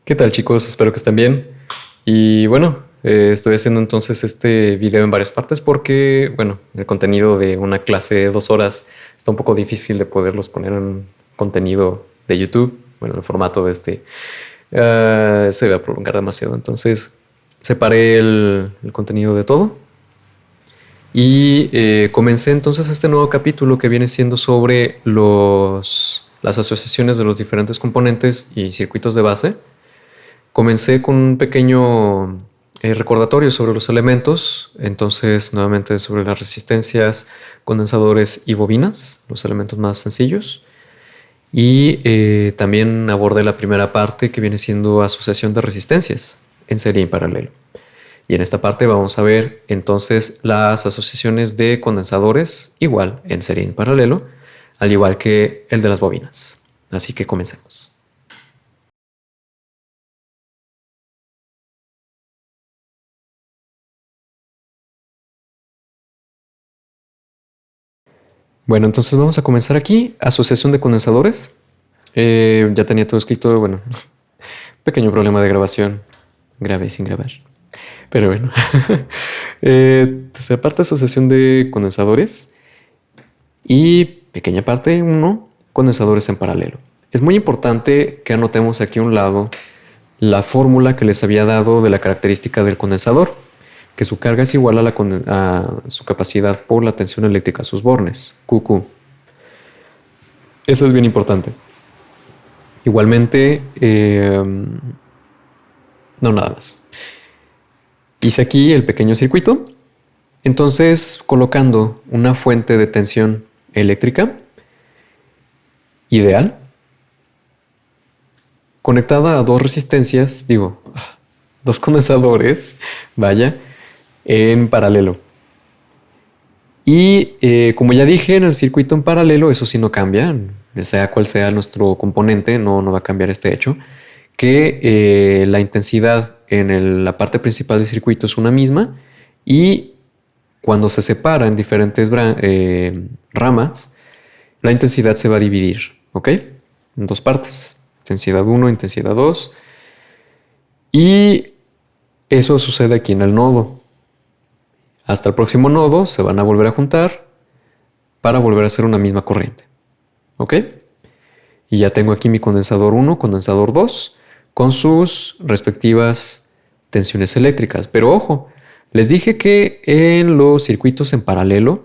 ¿Qué tal, chicos? Espero que estén bien. Y bueno, estoy haciendo entonces este video en varias partes porque, bueno, el contenido de una clase de 2 horas está un poco difícil de poderlos poner en contenido de YouTube. Bueno, el formato de este se va a prolongar demasiado. Entonces, separé el contenido de todo y comencé entonces este nuevo capítulo que viene siendo sobre las asociaciones de los diferentes componentes y circuitos de base. Comencé con un pequeño recordatorio sobre los elementos, entonces nuevamente sobre las resistencias, condensadores y bobinas, los elementos más sencillos. Y también abordé la primera parte que viene siendo asociación de resistencias en serie y en paralelo. Y en esta parte vamos a ver entonces las asociaciones de condensadores igual en serie y en paralelo, al igual que el de las bobinas. Así que comencemos. Bueno, entonces vamos a comenzar aquí. Asociación de condensadores. Ya tenía todo escrito, bueno, pequeño problema de grabación. Grabé sin grabar. Pero bueno. Tercera parte, asociación de condensadores. Y pequeña parte uno, condensadores en paralelo. Es muy importante que anotemos aquí a un lado la fórmula que les había dado de la característica del condensador, que su carga es igual a su capacidad por la tensión eléctrica a sus bornes, QQ. Eso es bien importante. Igualmente, no nada más. Hice aquí el pequeño circuito. Entonces, colocando una fuente de tensión eléctrica ideal, conectada a dos resistencias, dos condensadores, vaya, en paralelo. Y como ya dije, en el circuito en paralelo, eso sí no cambia, sea cual sea nuestro componente, no va a cambiar este hecho, que la intensidad en la parte principal del circuito es una misma y cuando se separa en diferentes ramas, la intensidad se va a dividir, ¿ok? En dos partes, intensidad 1, intensidad 2, y eso sucede aquí en el nodo. Hasta el próximo nodo se van a volver a juntar para volver a hacer una misma corriente. ¿Ok? Y ya tengo aquí mi condensador 1, condensador 2, con sus respectivas tensiones eléctricas. Pero ojo, les dije que en los circuitos en paralelo,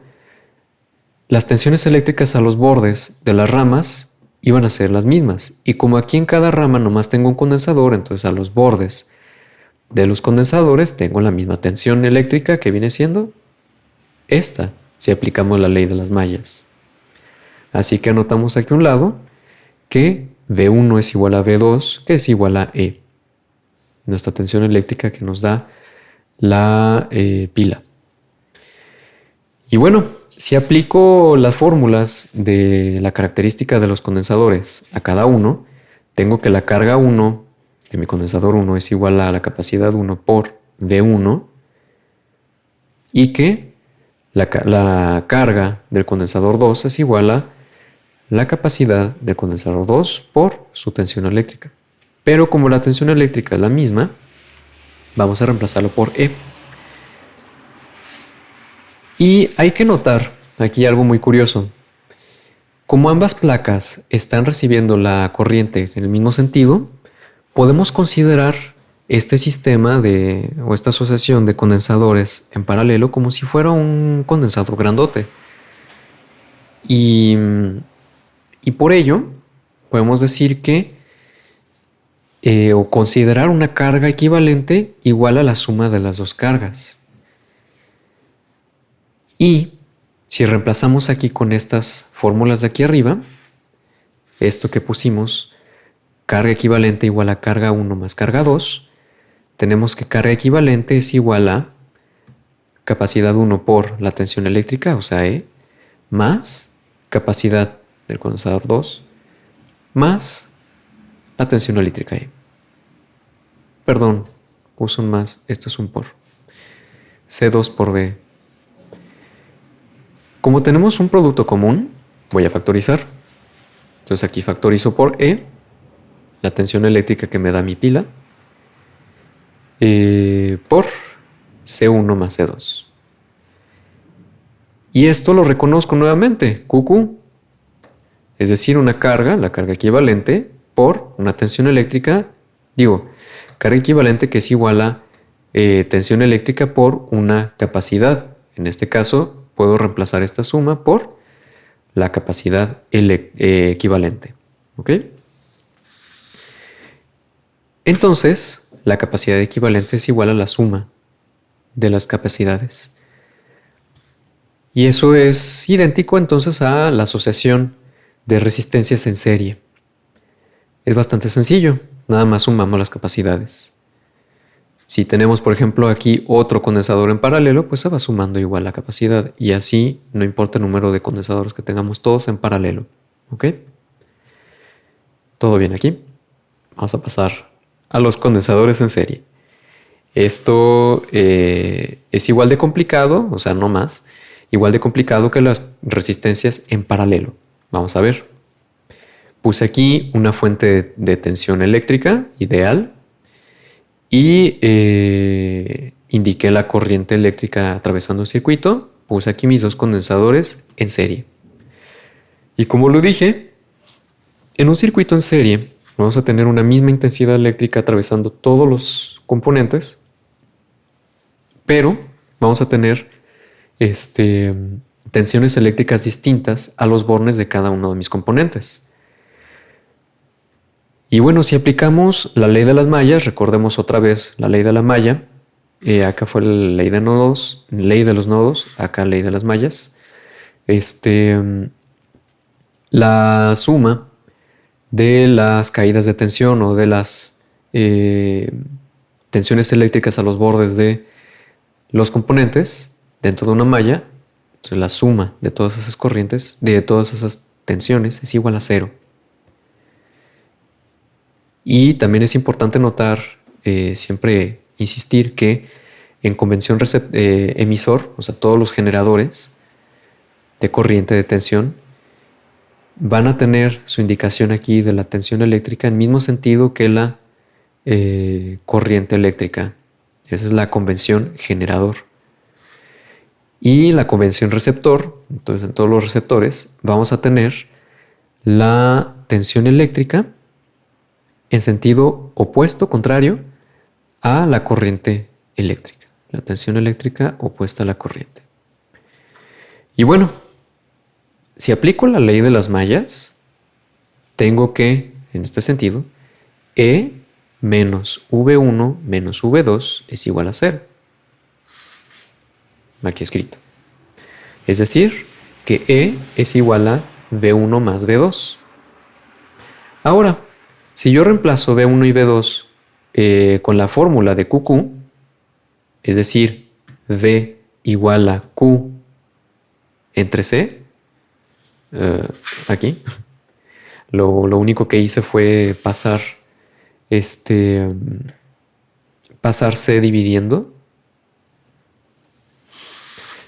las tensiones eléctricas a los bordes de las ramas iban a ser las mismas. Y como aquí en cada rama nomás tengo un condensador, entonces a los bordes de los condensadores tengo la misma tensión eléctrica que viene siendo esta, si aplicamos la ley de las mallas. Así que anotamos aquí a un lado que V1 es igual a V2, que es igual a E, nuestra tensión eléctrica que nos da la pila. Y bueno, si aplico las fórmulas de la característica de los condensadores a cada uno, tengo que la carga 1 de mi condensador 1 es igual a la capacidad 1 por V1 y que la carga del condensador 2 es igual a la capacidad del condensador 2 por su tensión eléctrica. Pero como la tensión eléctrica es la misma, vamos a reemplazarlo por E. Y hay que notar aquí algo muy curioso. Como ambas placas están recibiendo la corriente en el mismo sentido, podemos considerar este sistema o esta asociación de condensadores en paralelo como si fuera un condensador grandote. Y por ello podemos decir que o considerar una carga equivalente igual a la suma de las dos cargas. Y si reemplazamos aquí con estas fórmulas de aquí arriba, esto que pusimos, carga equivalente igual a carga 1 más carga 2, tenemos que carga equivalente es igual a capacidad 1 por la tensión eléctrica, o sea E, más capacidad del condensador 2, más la tensión eléctrica E. Perdón, puse un más, esto es un por. C2 por B. Como tenemos un producto común, voy a factorizar. Entonces aquí factorizo por E la tensión eléctrica que me da mi pila, por C1 más C2. Y esto lo reconozco nuevamente, QQ, es decir, una carga, la carga equivalente, por una tensión eléctrica, carga equivalente que es igual a tensión eléctrica por una capacidad. En este caso, puedo reemplazar esta suma por la capacidad equivalente. ¿Ok? Entonces, la capacidad equivalente es igual a la suma de las capacidades. Y eso es idéntico entonces a la asociación de resistencias en serie. Es bastante sencillo, nada más sumamos las capacidades. Si tenemos, por ejemplo, aquí otro condensador en paralelo, pues se va sumando igual la capacidad. Y así no importa el número de condensadores que tengamos, todos en paralelo. ¿Ok? ¿Todo bien aquí? Vamos a pasar a los condensadores en serie. Esto es igual de complicado, o sea, no más, igual de complicado que las resistencias en paralelo. Vamos a ver. Puse aquí una fuente de tensión eléctrica ideal y indiqué la corriente eléctrica atravesando el circuito. Puse aquí mis dos condensadores en serie. Y como lo dije, en un circuito en serie vamos a tener una misma intensidad eléctrica atravesando todos los componentes, pero vamos a tener tensiones eléctricas distintas a los bornes de cada uno de mis componentes. Y bueno, si aplicamos la ley de las mallas, recordemos otra vez la ley de la malla. Acá fue la ley de nodos, ley de los nodos, acá ley de las mallas. La suma de las caídas de tensión o de las tensiones eléctricas a los bordes de los componentes dentro de una malla, entonces la suma de todas esas corrientes, de todas esas tensiones, es igual a 0. Y también es importante notar, siempre insistir que en convención emisor, o sea, todos los generadores de corriente de tensión van a tener su indicación aquí de la tensión eléctrica en el mismo sentido que la corriente eléctrica. Esa es la convención generador. Y la convención receptor, entonces en todos los receptores vamos a tener la tensión eléctrica en sentido opuesto, contrario a la corriente eléctrica. La tensión eléctrica opuesta a la corriente. Y bueno, si aplico la ley de las mallas, tengo que, en este sentido, E menos V1 menos V2 es igual a 0. Aquí escrito. Es decir, que E es igual a V1 más V2. Ahora, si yo reemplazo V1 y V2 con la fórmula de QQ, es decir, V igual a Q entre C, aquí, lo único que hice fue pasar C dividiendo.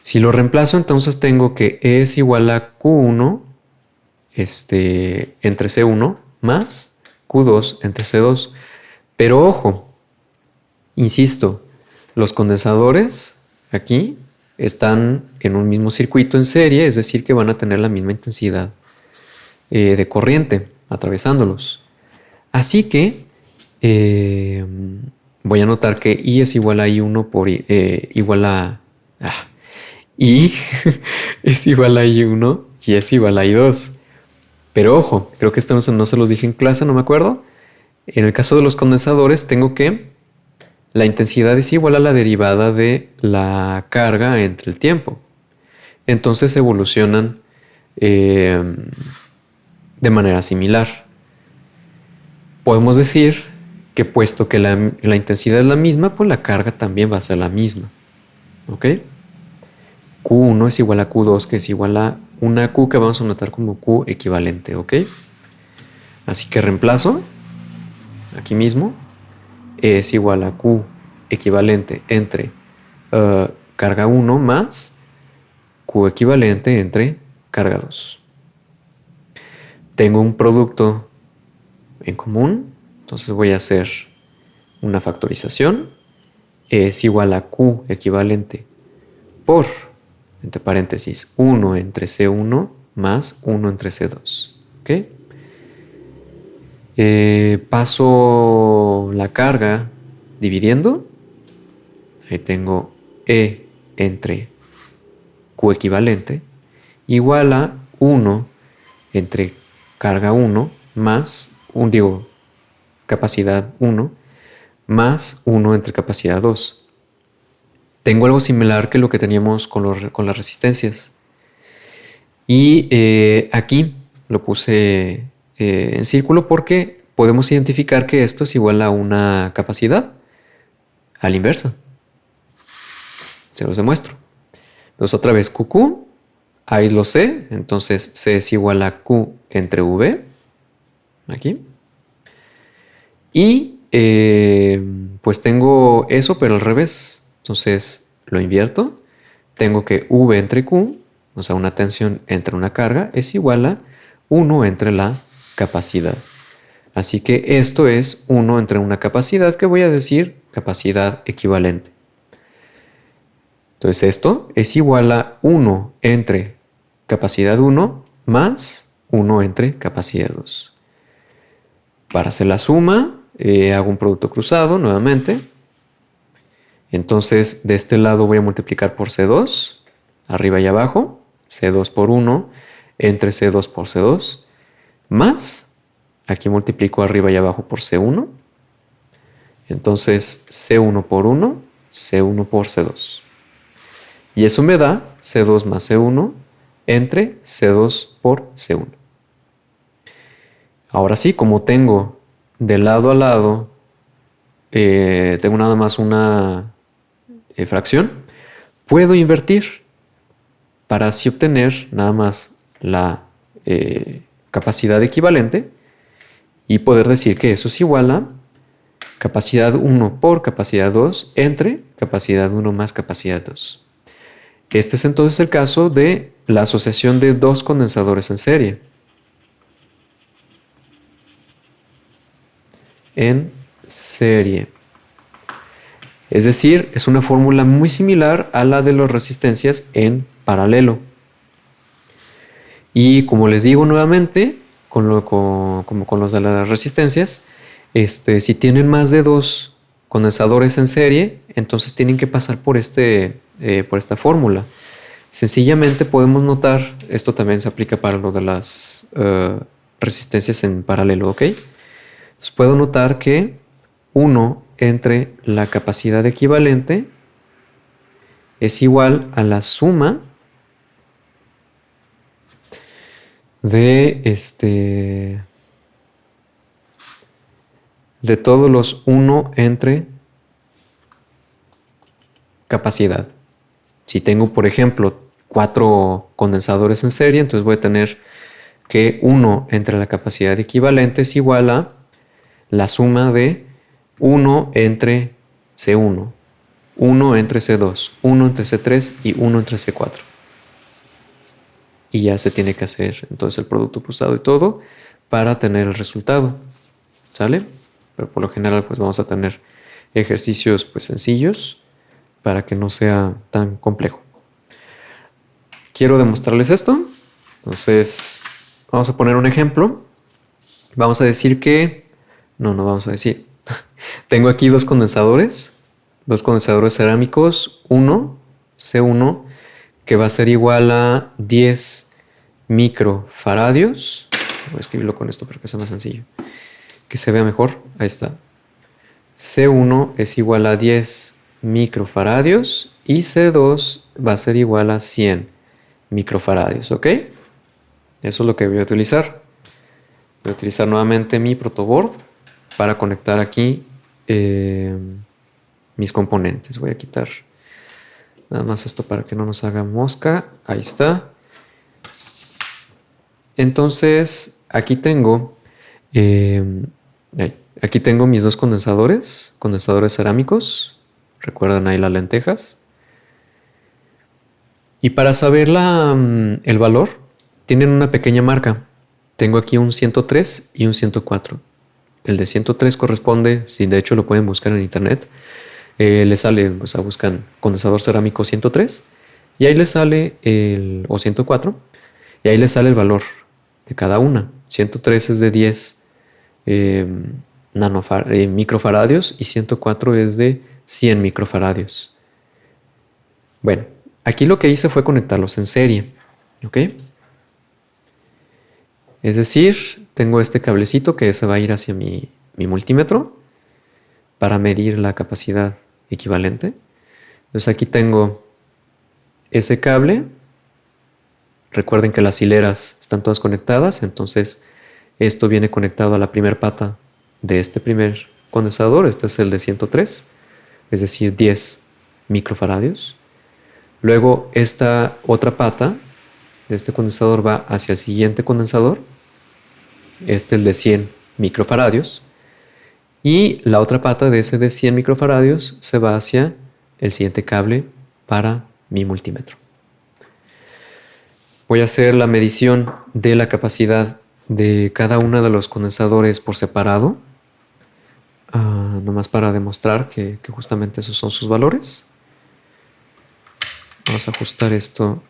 Si lo reemplazo, entonces tengo que E es igual a Q1 entre C1 más Q2 entre C2. Pero ojo, insisto, los condensadores aquí están en un mismo circuito en serie, es decir, que van a tener la misma intensidad de corriente atravesándolos. Así que voy a notar que I es igual a I1 por igual a... I es igual a I1 y es igual a I2. Pero ojo, creo que esto no se los dije en clase, no me acuerdo. En el caso de los condensadores tengo que la intensidad es igual a la derivada de la carga entre el tiempo. Entonces evolucionan de manera similar. Podemos decir que puesto que la intensidad es la misma, pues la carga también va a ser la misma. ¿Ok? Q1 es igual a Q2, que es igual a una Q que vamos a notar como Q equivalente, ¿ok? Así que reemplazo, aquí mismo, es igual a Q equivalente entre carga 1 más Q equivalente entre carga 2. Tengo un producto en común, Entonces voy a hacer una factorización. E es igual a Q equivalente por, entre paréntesis, 1 entre C1 más 1 entre C2. ¿Ok? Paso la carga dividiendo. Ahí tengo E entre Q equivalente igual a 1 entre carga 1 más, capacidad 1 más 1 entre capacidad 2. Tengo algo similar que lo que teníamos con las resistencias. Y aquí lo puse en círculo porque podemos identificar que esto es igual a una capacidad a la inversa. Se los demuestro. Entonces otra vez QQ, ahí lo sé, entonces C es igual a Q entre V, aquí. Y pues tengo eso, pero al revés. Entonces lo invierto. Tengo que V entre Q, o sea, una tensión entre una carga, es igual a 1 entre la capacidad. Así que esto es 1 entre una capacidad que voy a decir capacidad equivalente. Entonces esto es igual a 1 entre capacidad 1 más 1 entre capacidad 2. Para hacer la suma, hago un producto cruzado nuevamente. Entonces de este lado voy a multiplicar por C2, arriba y abajo, C2 por 1 entre C2 por C2, más, aquí multiplico arriba y abajo por C1. Entonces C1 por 1, C1 por C2. Y eso me da C2 más C1 entre C2 por C1. Ahora sí, como tengo de lado a lado, tengo nada más una fracción, puedo invertir para así obtener nada más la capacidad equivalente y poder decir que eso es igual a capacidad 1 por capacidad 2 entre capacidad 1 más capacidad 2. Este es entonces el caso de la asociación de dos condensadores en serie. En serie. Es decir, es una fórmula muy similar a la de las resistencias en paralelo. Y como les digo nuevamente, como con los de las resistencias, si tienen más de dos condensadores en serie, entonces tienen que pasar por esta fórmula. Sencillamente podemos notar, esto también se aplica para lo de las resistencias en paralelo, ¿ok? Entonces puedo notar que 1 entre la capacidad equivalente es igual a la suma de todos los 1 entre capacidad. Si tengo, por ejemplo, 4 condensadores en serie, entonces voy a tener que 1 entre la capacidad equivalente es igual a la suma de 1 entre C1, 1 entre C2, 1 entre C3 y 1 entre C4. Y ya se tiene que hacer entonces el producto cruzado y todo para tener el resultado. ¿Sale? Pero por lo general pues vamos a tener ejercicios pues sencillos para que no sea tan complejo. Quiero demostrarles esto. Entonces vamos a poner un ejemplo. Vamos a decir que... No vamos a decir. Tengo aquí dos condensadores cerámicos, uno, C1, que va a ser igual a 10 microfaradios. Voy a escribirlo con esto para que sea más sencillo, que se vea mejor. Ahí está. C1 es igual a 10 microfaradios y C2 va a ser igual a 100 microfaradios, ¿ok? Eso es lo que voy a utilizar. Voy a utilizar nuevamente mi protoboard para conectar aquí mis componentes. Voy a quitar nada más esto para que no nos haga mosca. Ahí está. Entonces, aquí tengo mis dos condensadores cerámicos. Recuerdan ahí las lentejas. Y para saber el valor, tienen una pequeña marca. Tengo aquí un 103 y un 104. El de 103 corresponde, si de hecho lo pueden buscar en internet, les sale, o sea, buscan condensador cerámico 103 y ahí les sale o 104 y ahí les sale el valor de cada una. 103 es de 10 microfaradios y 104 es de 100 microfaradios. Bueno, aquí lo que hice fue conectarlos en serie, ¿ok? Es decir, tengo este cablecito que se va a ir hacia mi multímetro para medir la capacidad equivalente. Entonces aquí tengo ese cable. Recuerden que las hileras están todas conectadas, entonces esto viene conectado a la primera pata de este primer condensador. Este es el de 103, es decir, 10 microfaradios. Luego esta otra pata de este condensador va hacia el siguiente condensador, el de 100 microfaradios. Y la otra pata de ese de 100 microfaradios se va hacia el siguiente cable para mi multímetro. Voy a hacer la medición de la capacidad de cada uno de los condensadores por separado, nomás para demostrar que justamente esos son sus valores. Vamos a ajustar esto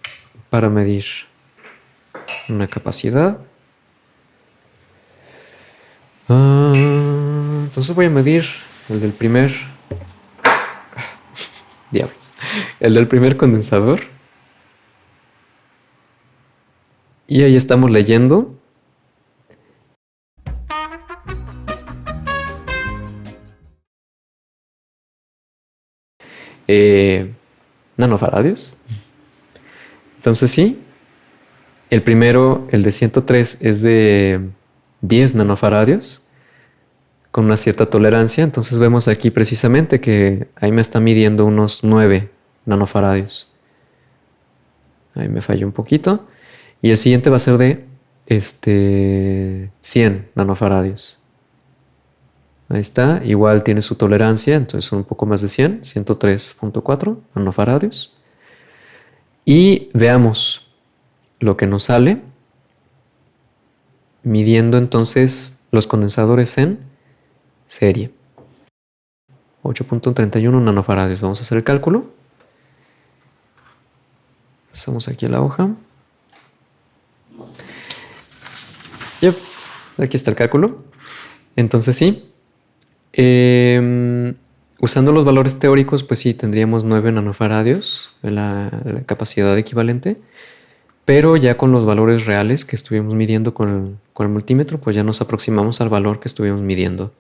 para medir una capacidad. Entonces voy a medir el del primer... Diablos. El del primer condensador. Y ahí estamos leyendo. Nanofaradios. Entonces sí. El primero, el de 103, es de 10 nanofaradios con una cierta tolerancia. Entonces vemos aquí precisamente que ahí me está midiendo unos 9 nanofaradios. Ahí me falló un poquito. Y el siguiente va a ser de 100 nanofaradios. Ahí está. Igual tiene su tolerancia, entonces son un poco más de 100, 103.4 nanofaradios. Y veamos lo que nos sale midiendo entonces los condensadores en serie. 8.31 nanofaradios. Vamos a hacer el cálculo. Pasamos aquí a la hoja. Yep, aquí está el cálculo. Entonces sí, usando los valores teóricos, pues sí, tendríamos 9 nanofaradios, la capacidad equivalente. Pero ya con los valores reales que estuvimos midiendo con el multímetro, pues ya nos aproximamos al valor que estuvimos midiendo.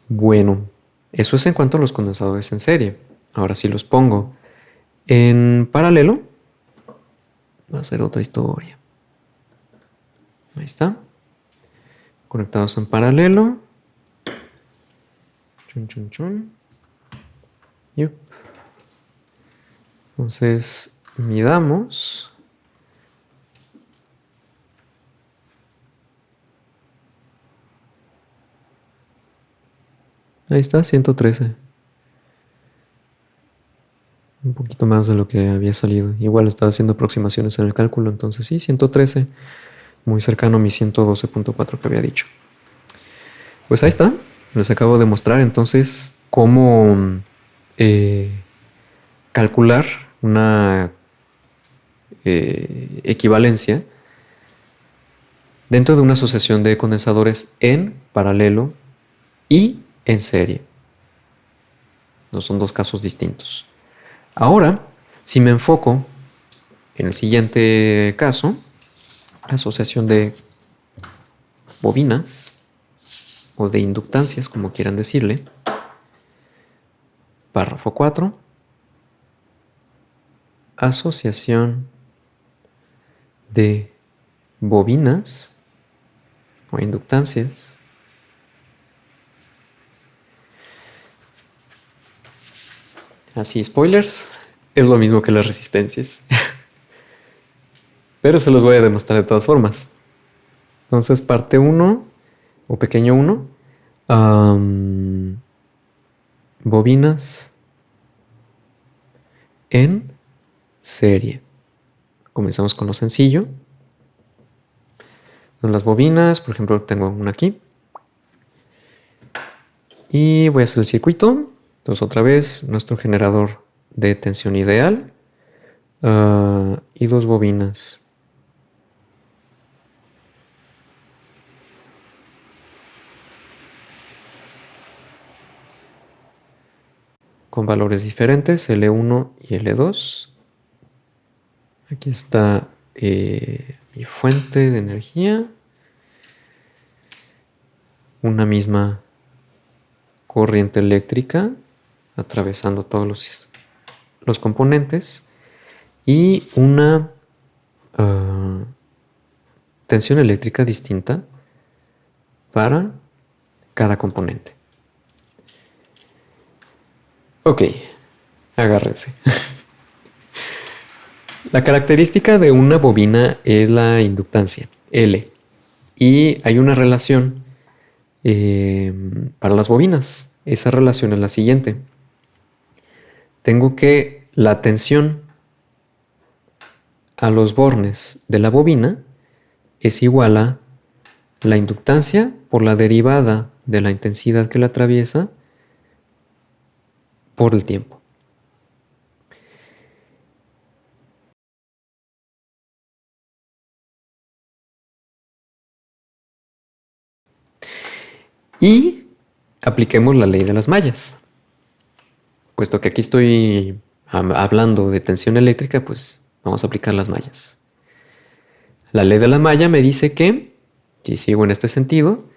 Bueno, eso es en cuanto a los condensadores en serie. Ahora si los pongo en paralelo, va a ser otra historia. Ahí está. Conectados en paralelo. Chun, chun, chun. Yup. Entonces, midamos. Ahí está, 113. Un poquito más de lo que había salido. Igual estaba haciendo aproximaciones en el cálculo, entonces sí, 113. Muy cercano a mi 112.4 que había dicho. Pues ahí está. Les acabo de mostrar entonces cómo calcular una equivalencia dentro de una asociación de condensadores en paralelo y en serie. No son dos casos distintos. Ahora, si me enfoco en el siguiente caso, asociación de bobinas o de inductancias, como quieran decirle, párrafo 4, asociación de bobinas o inductancias así, spoilers, es lo mismo que las resistencias. Pero se los voy a demostrar de todas formas. Entonces, parte 1 o pequeño 1, bobinas en serie. Comenzamos con lo sencillo. Son las bobinas, por ejemplo, tengo una aquí. Y voy a hacer el circuito. Entonces otra vez nuestro generador de tensión ideal. Y 2 bobinas. Con valores diferentes, L1 y L2. Aquí está mi fuente de energía. Una misma corriente eléctrica atravesando todos los componentes. Y una tensión eléctrica distinta para cada componente. Ok, agárrense. La característica de una bobina es la inductancia, L. Y hay una relación para las bobinas. Esa relación es la siguiente. Tengo que la tensión a los bornes de la bobina es igual a la inductancia por la derivada de la intensidad que la atraviesa por el tiempo. Y apliquemos la ley de las mallas. Puesto que aquí estoy hablando de tensión eléctrica, pues vamos a aplicar las mallas. La ley de la malla me dice que, si sigo en este sentido,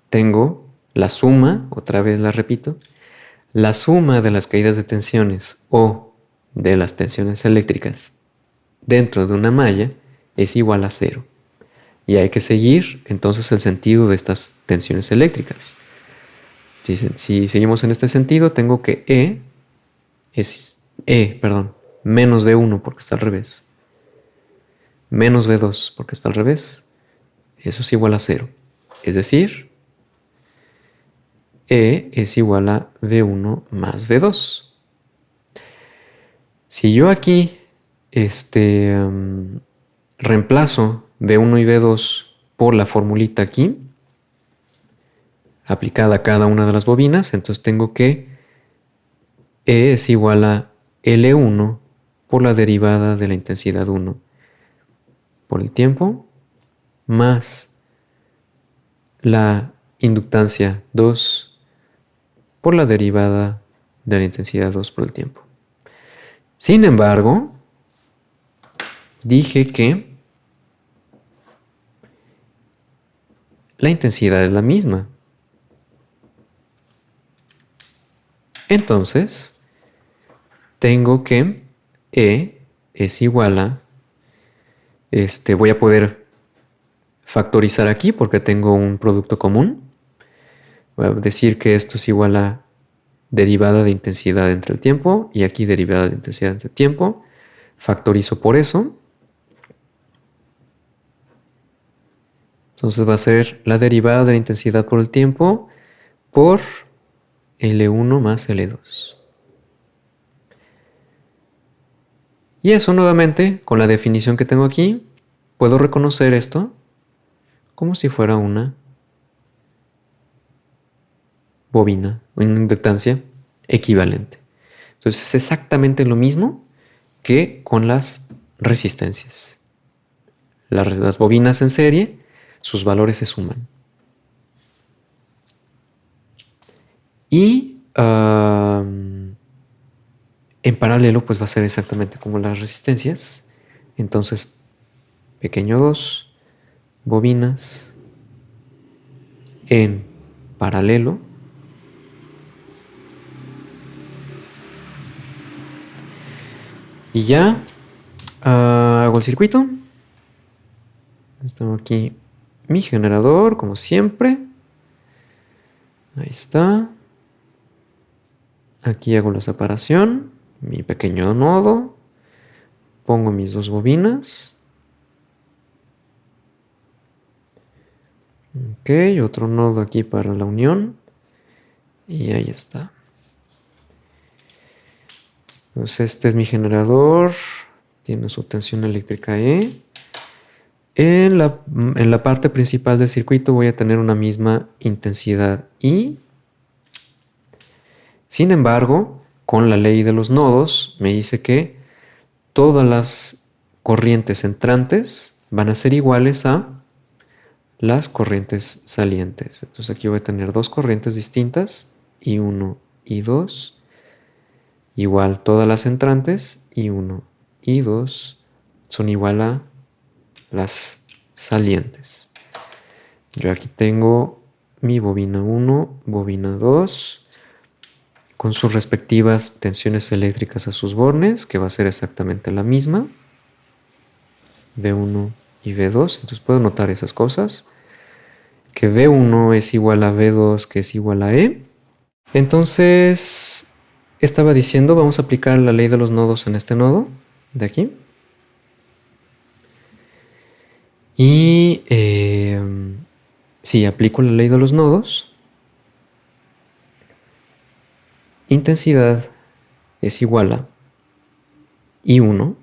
tengo la suma, otra vez la repito, la suma de las caídas de tensiones o de las tensiones eléctricas dentro de una malla es igual a 0. Y hay que seguir entonces el sentido de estas tensiones eléctricas. Si seguimos en este sentido, tengo que es menos V1 porque está al revés. Menos V2 porque está al revés. Eso es igual a 0. Es decir, E es igual a V1 más V2. Si yo aquí reemplazo V1 y V2 por la formulita aquí, aplicada a cada una de las bobinas, entonces tengo que E es igual a L1 por la derivada de la intensidad 1 por el tiempo, más la inductancia 2 por la derivada de la intensidad 2 por el tiempo. Sin embargo, dije que la intensidad es la misma. Entonces, tengo que E es igual a, voy a poder factorizar aquí porque tengo un producto común. Voy a decir que esto es igual a derivada de intensidad entre el tiempo y aquí derivada de intensidad entre el tiempo. Factorizo por eso. Entonces va a ser la derivada de la intensidad por el tiempo por L1 más L2. Y eso nuevamente, con la definición que tengo aquí, puedo reconocer esto como si fuera una bobina, una inductancia equivalente. Entonces es exactamente lo mismo que con las resistencias. Las bobinas en serie, sus valores se suman. Y en paralelo pues va a ser exactamente como las resistencias. Entonces, pequeño 2, bobinas en paralelo. Y ya hago el circuito. Tengo aquí mi generador, como siempre. Ahí está. Aquí hago la separación, mi pequeño nodo. Pongo mis 2 bobinas. Ok, otro nodo aquí para la unión. Y ahí está. Pues este es mi generador. Tiene su tensión eléctrica E. En la parte principal del circuito voy a tener una misma intensidad I. Sin embargo, con la ley de los nodos me dice que todas las corrientes entrantes van a ser iguales a las corrientes salientes. Entonces aquí voy a tener dos corrientes distintas, I1 y I2. Igual todas las entrantes, I1 y I2, son igual a las salientes. Yo aquí tengo mi bobina 1, bobina 2, con sus respectivas tensiones eléctricas a sus bornes, que va a ser exactamente la misma, V1 y V2. Entonces puedo notar esas cosas, que V1 es igual a V2, que es igual a E. Entonces, estaba diciendo, vamos a aplicar la ley de los nodos en este nodo de aquí. Y si aplico la ley de los nodos, intensidad es igual a I1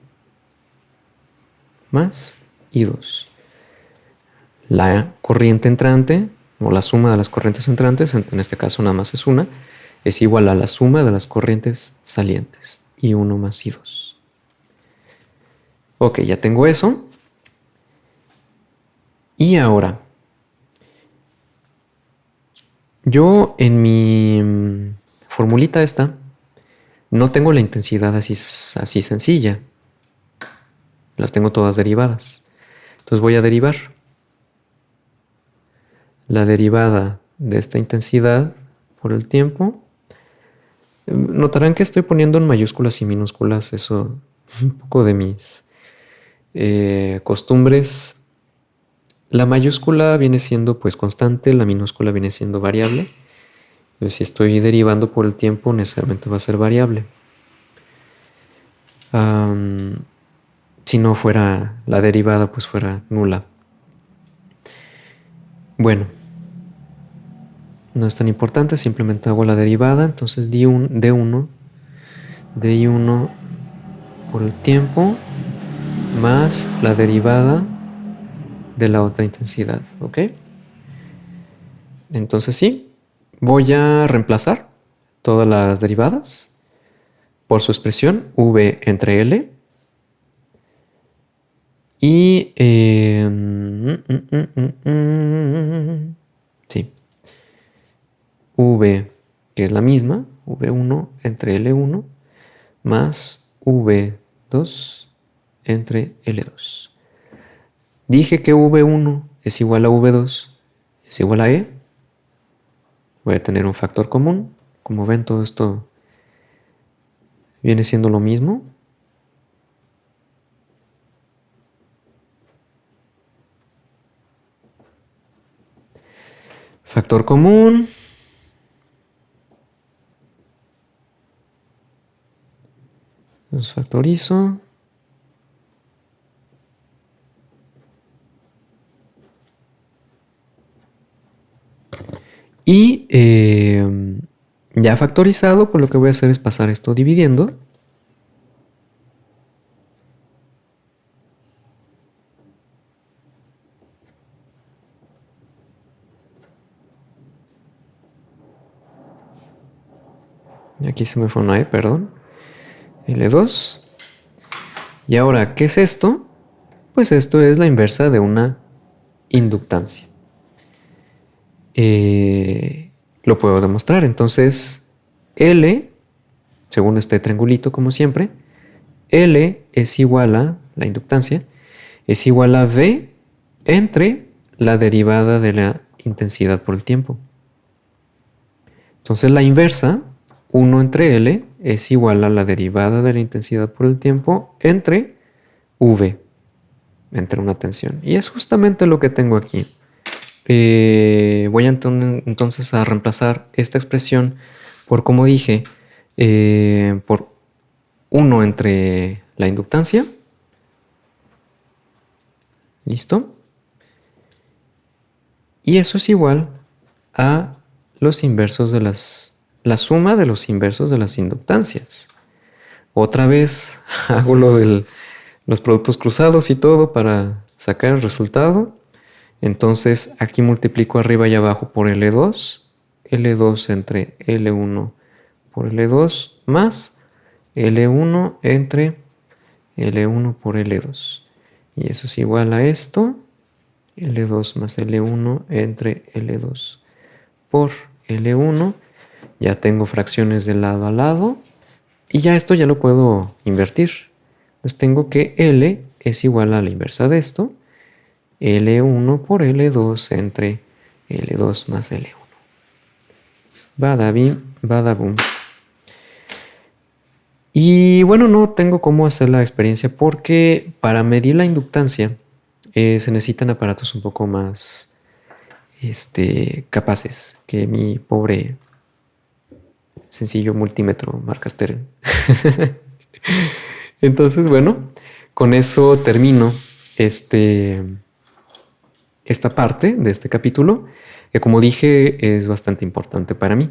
más I2. La corriente entrante, o la suma de las corrientes entrantes, en este caso nada más es una, es igual a la suma de las corrientes salientes, I1 más I2. Ok, ya tengo eso. Y ahora, yo en mi formulita esta no tengo la intensidad así sencilla. Las tengo todas derivadas. Entonces voy a derivar. La derivada de esta intensidad por el tiempo. Notarán que estoy poniendo en mayúsculas y minúsculas. Eso, un poco de mis costumbres. La mayúscula viene siendo pues constante, la minúscula viene siendo variable. Pero si estoy derivando por el tiempo, necesariamente va a ser variable. Si no fuera la derivada, pues fuera nula. Bueno, no es tan importante, simplemente hago la derivada. Entonces D1 por el tiempo más la derivada de la otra intensidad, ¿ok? Entonces sí, voy a reemplazar todas las derivadas por su expresión V entre L. Y sí, V, que es la misma, V1 entre L1 más V2 entre L2. Dije que V1 es igual a V2 es igual a E. Voy a tener un factor común. Como ven, todo esto viene siendo lo mismo. Factor común. Los factorizo. Y ya factorizado, pues lo que voy a hacer es pasar esto dividiendo. Aquí se me fue una E, perdón. L2. Y ahora, ¿qué es esto? Pues esto es la inversa de una inductancia. Lo puedo demostrar. Entonces, L, según este triangulito como siempre, L es igual a, la inductancia, es igual a V entre la derivada de la intensidad por el tiempo. Entonces la inversa, 1 entre L, es igual a la derivada de la intensidad por el tiempo entre V, entre una tensión. Y es justamente lo que tengo aquí. Voy entonces a reemplazar esta expresión por, como dije, por 1 entre la inductancia. ¿Listo? Y eso es igual a los inversos de la suma de los inversos de las inductancias. Otra vez hago lo de los productos cruzados y todo para sacar el resultado. Entonces aquí multiplico arriba y abajo por L2. L2 entre L1 por L2 más L1 entre L1 por L2. Y eso es igual a esto. L2 más L1 entre L2 por L1. Ya tengo fracciones de lado a lado. Y ya esto ya lo puedo invertir. Pues tengo que L es igual a la inversa de esto. L1 por L2 entre L2 más L1. Bada bim, bada boom. Y bueno, no tengo cómo hacer la experiencia porque para medir la inductancia se necesitan aparatos un poco más capaces que mi pobre sencillo multímetro marca Stern. Entonces, bueno, con eso termino esta parte de este capítulo, que como dije es bastante importante para mí.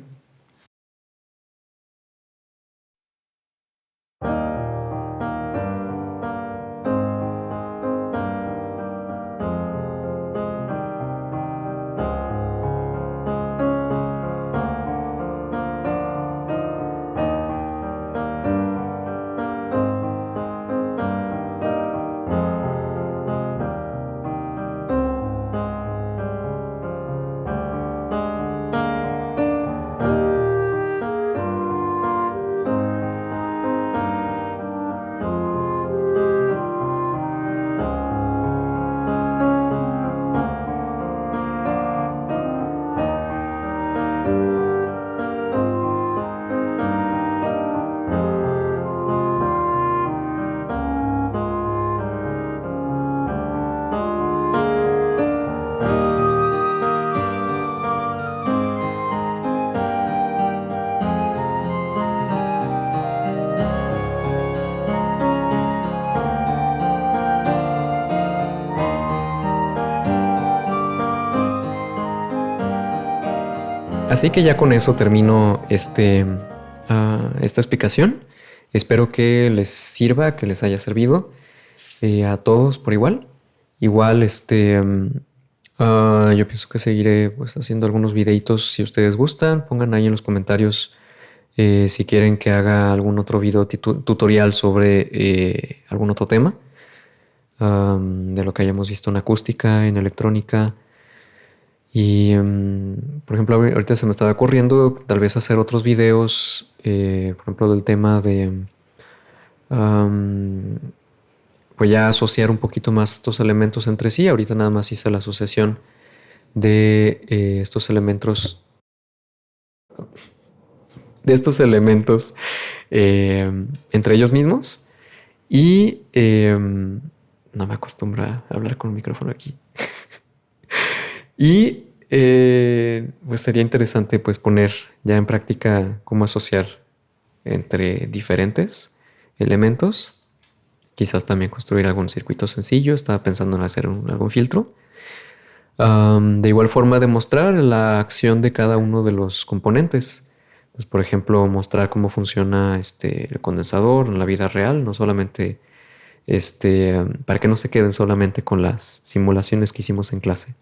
Así que ya con eso termino esta explicación. Espero que les sirva, que les haya servido a todos por igual. Igual, yo pienso que seguiré pues, haciendo algunos videitos si ustedes gustan. Pongan ahí en los comentarios si quieren que haga algún otro video tutorial sobre algún otro tema. De lo que hayamos visto en acústica, en electrónica. Y, por ejemplo, ahorita se me estaba ocurriendo tal vez hacer otros videos, por ejemplo, del tema de, pues ya asociar un poquito más estos elementos entre sí. Ahorita nada más hice la asociación de estos elementos, entre ellos mismos. Y no me acostumbro a hablar con un micrófono aquí. Y pues sería interesante pues poner ya en práctica cómo asociar entre diferentes elementos. Quizás también construir algún circuito sencillo. Estaba pensando en hacer algún filtro. De igual forma demostrar la acción de cada uno de los componentes. Pues, por ejemplo, mostrar cómo funciona el condensador en la vida real, no solamente para que no se queden solamente con las simulaciones que hicimos en clase.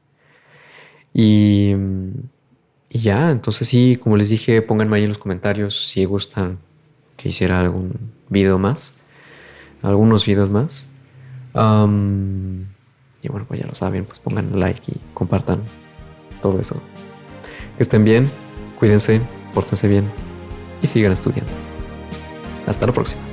Y ya, entonces sí, como les dije, pónganme ahí en los comentarios si gustan que hiciera algún video más, algunos videos más. Y bueno, pues ya lo saben, pues pongan like y compartan todo eso. Que estén bien, cuídense, pórtense bien y sigan estudiando. Hasta la próxima.